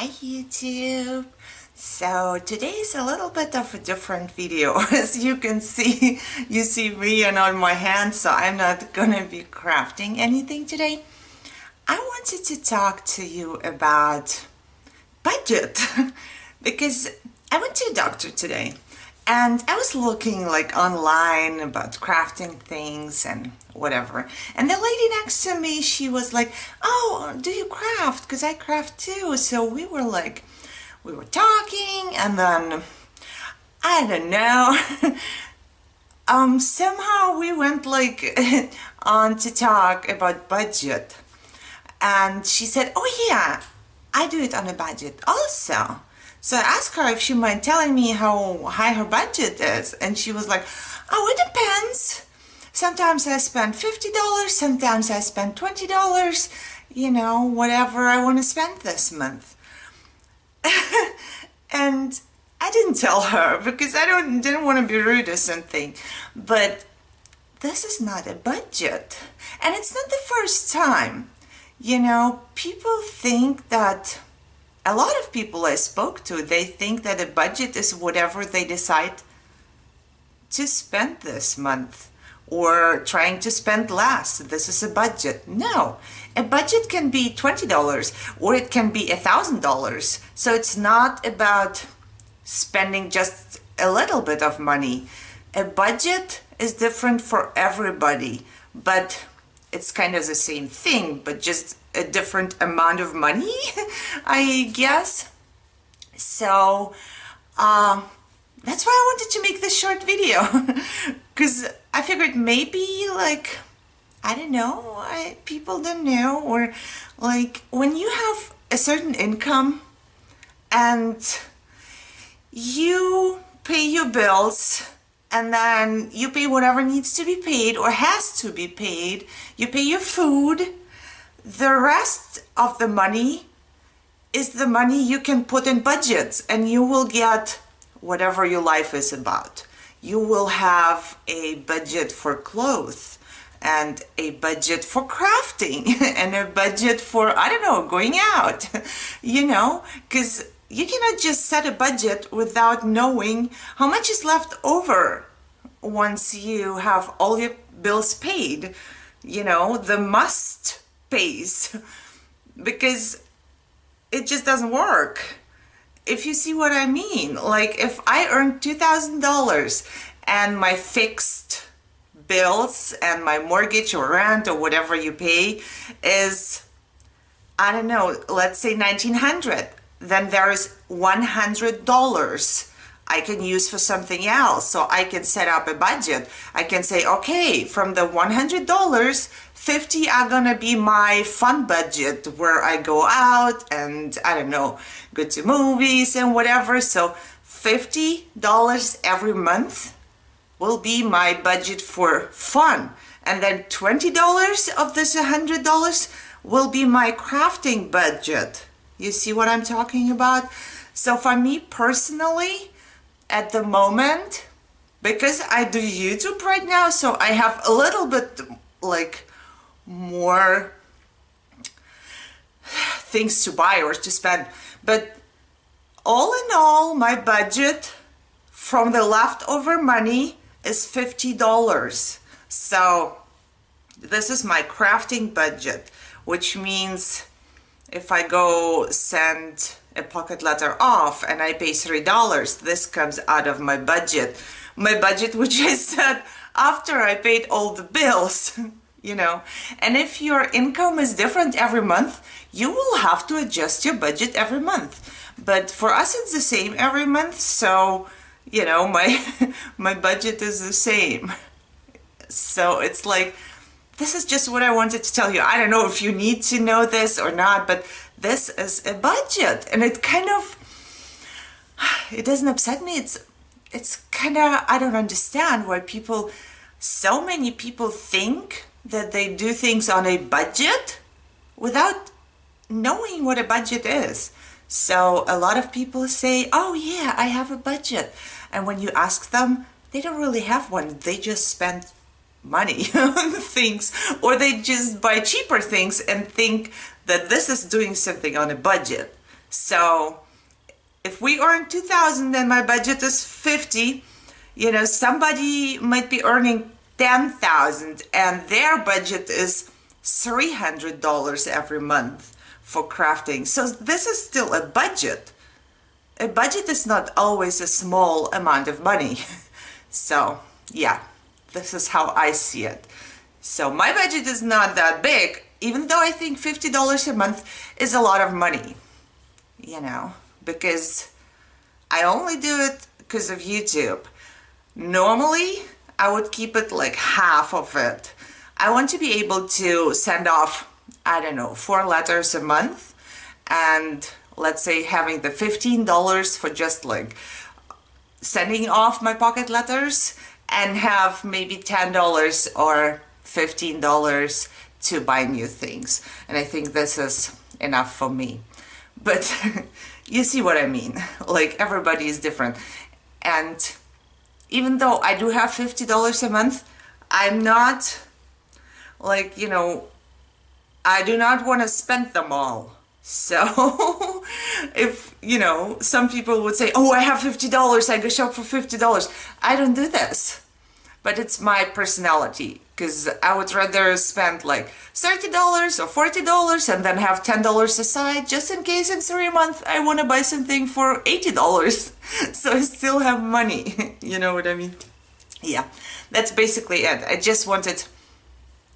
Hi YouTube! So today is a little bit of a different video. As you can see, you see me and on my hand, so I'm not gonna be crafting anything today. I wanted to talk to you about budget because I went to a doctor today and I was looking like online about crafting things and whatever, and the lady next to me, she was like, oh, do you craft? Because I craft too. So we were talking, and then I don't know, somehow we went like on to talk about budget, and she said, oh yeah, I do it on a budget also. So I asked her if she mind telling me how high her budget is, and she was like, oh, it depends. Sometimes I spend $50, sometimes I spend $20, you know, whatever I want to spend this month. And I didn't tell her because I didn't want to be rude or something, but this is not a budget, and it's not the first time. You know, people think that, a lot of people I spoke to, they think that a budget is whatever they decide to spend this month, or trying to spend less. This is a budget. No, a budget can be $20 or it can be $1,000. So it's not about spending just a little bit of money. A budget is different for everybody, but it's kind of the same thing, but just a different amount of money, I guess. So that's why I wanted to make this short video, because I figured maybe, like, I don't know, people don't know, or like when you have a certain income and you pay your bills, and then you pay whatever needs to be paid or has to be paid, you pay your food, the rest of the money is the money you can put in budgets, and you will get whatever your life is about. You will have a budget for clothes, and a budget for crafting, and a budget for, I don't know, going out, you know, because you cannot just set a budget without knowing how much is left over once you have all your bills paid, you know, the must pays, because it just doesn't work. If you see what I mean, like if I earn $2,000 and my fixed bills and my mortgage or rent or whatever you pay is, I don't know, let's say $1,900, then there is $100 I can use for something else. So I can set up a budget. I can say, okay, from the $100, 50 are gonna be my fun budget, where I go out and, I don't know, go to movies and whatever. So $50 every month will be my budget for fun. And then $20 of this $100 will be my crafting budget. You see what I'm talking about? So for me personally, at the moment, because I do YouTube right now, so I have a little bit like more things to buy or to spend, but all in all, my budget from the leftover money is $50. So this is my crafting budget, which means if I go send a pocket letter off and I pay $3, this comes out of my budget. My budget, which I set after I paid all the bills, you know. And if your income is different every month, you will have to adjust your budget every month. But for us, it's the same every month. So, you know, my budget is the same. So it's like, this is just what I wanted to tell you. I don't know if you need to know this or not, but this is a budget, and it kind of, it doesn't upset me. It's kind of, I don't understand why people, so many people think that they do things on a budget without knowing what a budget is. So a lot of people say, oh yeah, I have a budget. And when you ask them, they don't really have one. They just spend money on things, or they just buy cheaper things and think that this is doing something on a budget. So if we earn 2,000 and my budget is 50, somebody might be earning 10,000 and their budget is $300 every month for crafting. So this is still a budget. A budget is not always a small amount of money. So yeah, this is how I see it. So my budget is not that big, even though I think $50 a month is a lot of money, because I only do it because of YouTube. Normally, I would keep it like half of it. I want to be able to send off, I don't know, 4 letters a month, and let's say having the $15 for just like sending off my pocket letters, and have maybe $10 or $15 to buy new things. And I think this is enough for me. But you see what I mean, like everybody is different. And even though I do have $50 a month, I'm not like, I do not want to spend them all. So if, some people would say, oh, I have $50, I go shop for $50. I don't do this. But it's my personality, because I would rather spend like $30 or $40 and then have $10 aside just in case in 3 months I want to buy something for $80. So I still have money. You know what I mean? Yeah, that's basically it. I just wanted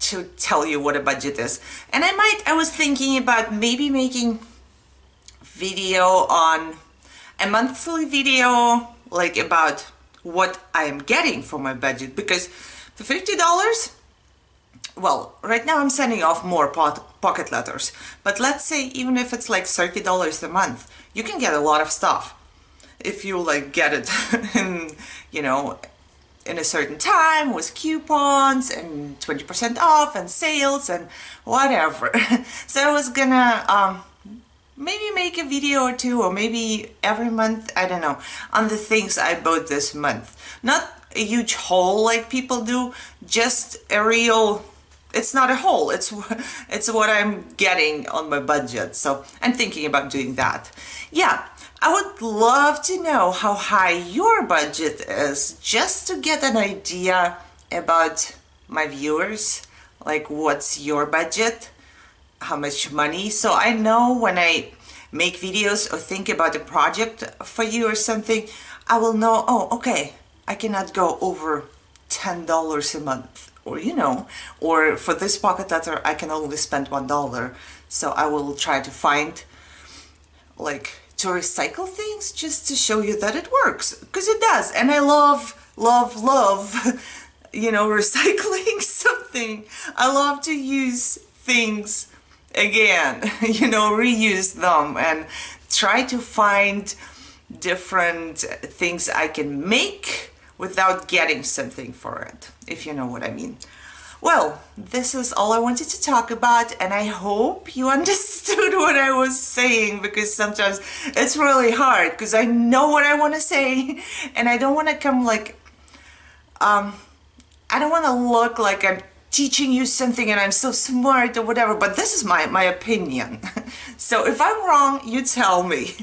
to tell you what a budget is. And I was thinking about maybe making video on a monthly video, like about what I am getting for my budget, because for $50, well, right now I'm sending off more pocket letters, but let's say even if it's like $30 a month, you can get a lot of stuff if you like get it in, in a certain time with coupons and 20% off and sales and whatever. So I was gonna maybe make a video or two, or maybe every month, I don't know, on the things I bought this month. Not a huge haul like people do, just a real, it's not a haul, it's what I'm getting on my budget. So I'm thinking about doing that. Yeah, I would love to know how high your budget is, just to get an idea about my viewers, like what's your budget, how much money, so I know when I make videos or think about a project for you or something, I will know, oh, okay, I cannot go over $10 a month, or or for this pocket letter I can only spend $1. So I will try to find, like, to recycle things just to show you that it works, because it does. And I love recycling something. I love to use things again, reuse them and try to find different things I can make without getting something for it, if you know what I mean. Well, this is all I wanted to talk about, and I hope you understood what I was saying, because sometimes it's really hard, because I know what I want to say, and I don't want to come like, I don't want to look like I'm teaching you something and I'm so smart or whatever, but this is my opinion. So if I'm wrong, you tell me,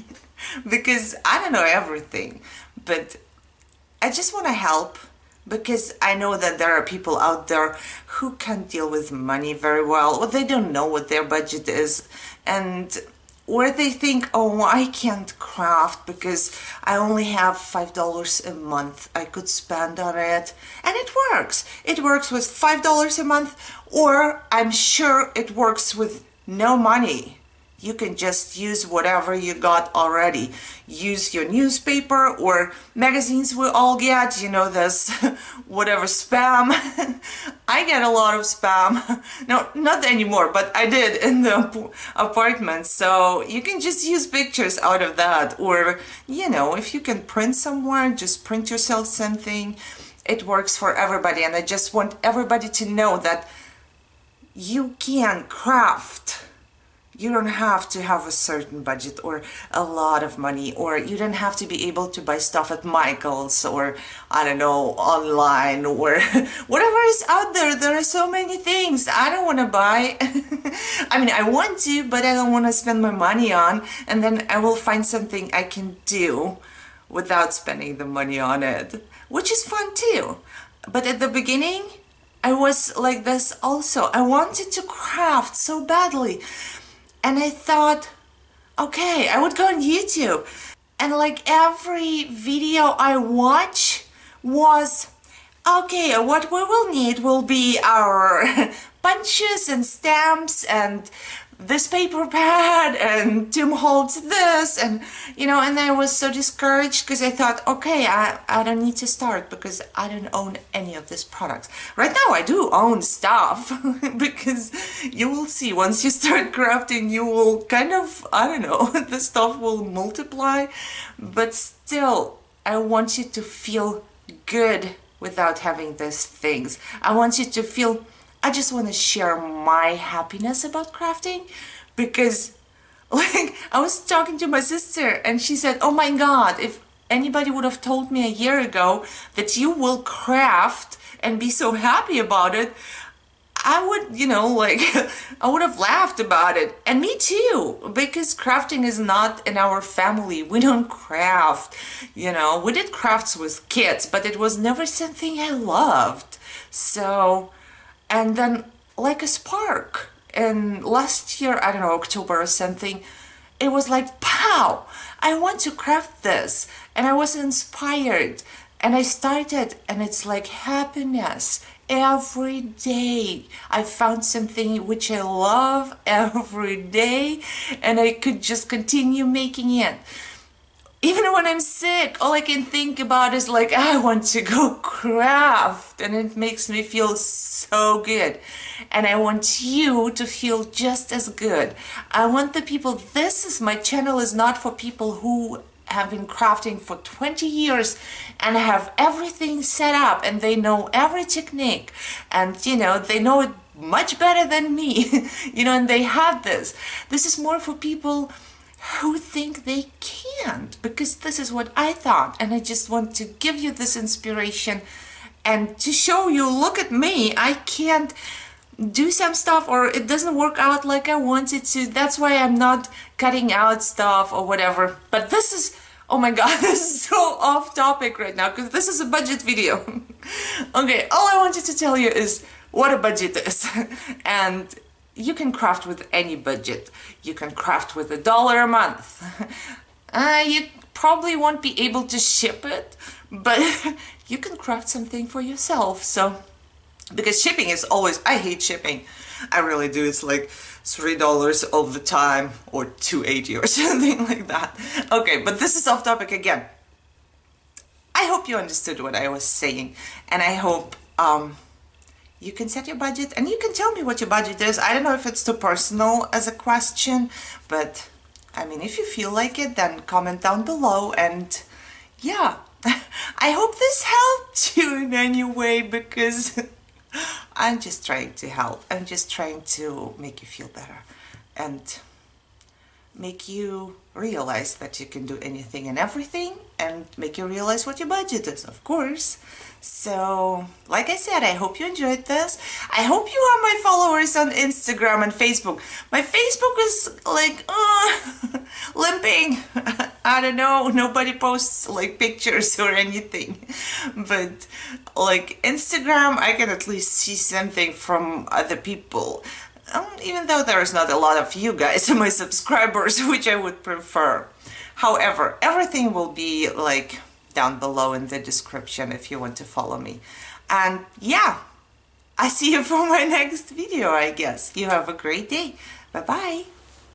because I don't know everything, but I just want to help, because I know that there are people out there who can't deal with money very well, or they don't know what their budget is, and where they think, oh, I can't craft because I only have $5 a month I could spend on it. And it works. It works with $5 a month, or I'm sure it works with no money. You can just use whatever you got already. Use your newspaper or magazines we all get, this whatever spam. I get a lot of spam. No, not anymore, but I did in the apartment. So you can just use pictures out of that. Or, if you can print somewhere, just print yourself something. It works for everybody. And I just want everybody to know that you can craft. You don't have to have a certain budget or a lot of money, or you don't have to be able to buy stuff at Michael's or, I don't know, online or whatever is out there. There are so many things I don't want to buy. I mean, I want to, but I don't want to spend my money on, and then I will find something I can do without spending the money on it, which is fun too. But at the beginning, I was like this also. I wanted to craft so badly. And I thought, okay, I would go on YouTube. And like every video I watch was, okay, what we will need will be our punches and stamps and this paper pad, and Tim holds this, and you know, and I was so discouraged because I thought, okay, I don't need to start because I don't own any of these products. Right now I do own stuff because you will see once you start crafting, you will kind of, I don't know, the stuff will multiply, but still I want you to feel good without having these things. I want you to feel, I just want to share my happiness about crafting, because like I was talking to my sister and she said, oh my God, if anybody would have told me a year ago that you will craft and be so happy about it, I would, you know, like I would have laughed about it. And me too, because crafting is not in our family. We don't craft, you know. We did crafts with kids, but it was never something I loved. So, and then like a spark, and last year, I don't know, October or something, it was like, pow, I want to craft this. And I was inspired and I started, and it's like happiness. Every day I found something which I love every day, and I could just continue making it. Even when I'm sick, all I can think about is like, I want to go craft, and it makes me feel so good. And I want you to feel just as good. I want the people, my channel is not for people who have been crafting for 20 years and have everything set up and they know every technique, and you know, they know it much better than me, you know, and they have this. This is more for people who think they can't, because this is what I thought, and I just want to give you this inspiration and to show you, look at me, I can't do some stuff, or it doesn't work out like I wanted to. That's why I'm not cutting out stuff or whatever. But this is, oh my God, this is so off topic right now because this is a budget video. Okay, all I wanted to tell you is what a budget is. And you can craft with any budget. You can craft with $1 a month. You probably won't be able to ship it, but you can craft something for yourself. So, because shipping is always, I hate shipping. I really do. It's like $3 all the time, or $2.80 or something like that. Okay, but this is off topic again. I hope you understood what I was saying, and I hope you can set your budget, and you can tell me what your budget is. I don't know if it's too personal as a question, but I mean, if you feel like it, then comment down below. And yeah, I hope this helped you in any way, because I'm just trying to help. I'm just trying to make you feel better and make you realize that you can do anything and everything, and make you realize what your budget is, of course. So, like I said, I hope you enjoyed this. I hope you are my followers on Instagram and Facebook. My Facebook is like, limping. I don't know, nobody posts like pictures or anything. But like Instagram, I can at least see something from other people. Even though there's not a lot of you guys, my subscribers, which I would prefer. However, everything will be like down below in the description if you want to follow me. And yeah, I see you for my next video, I guess. You have a great day. Bye-bye.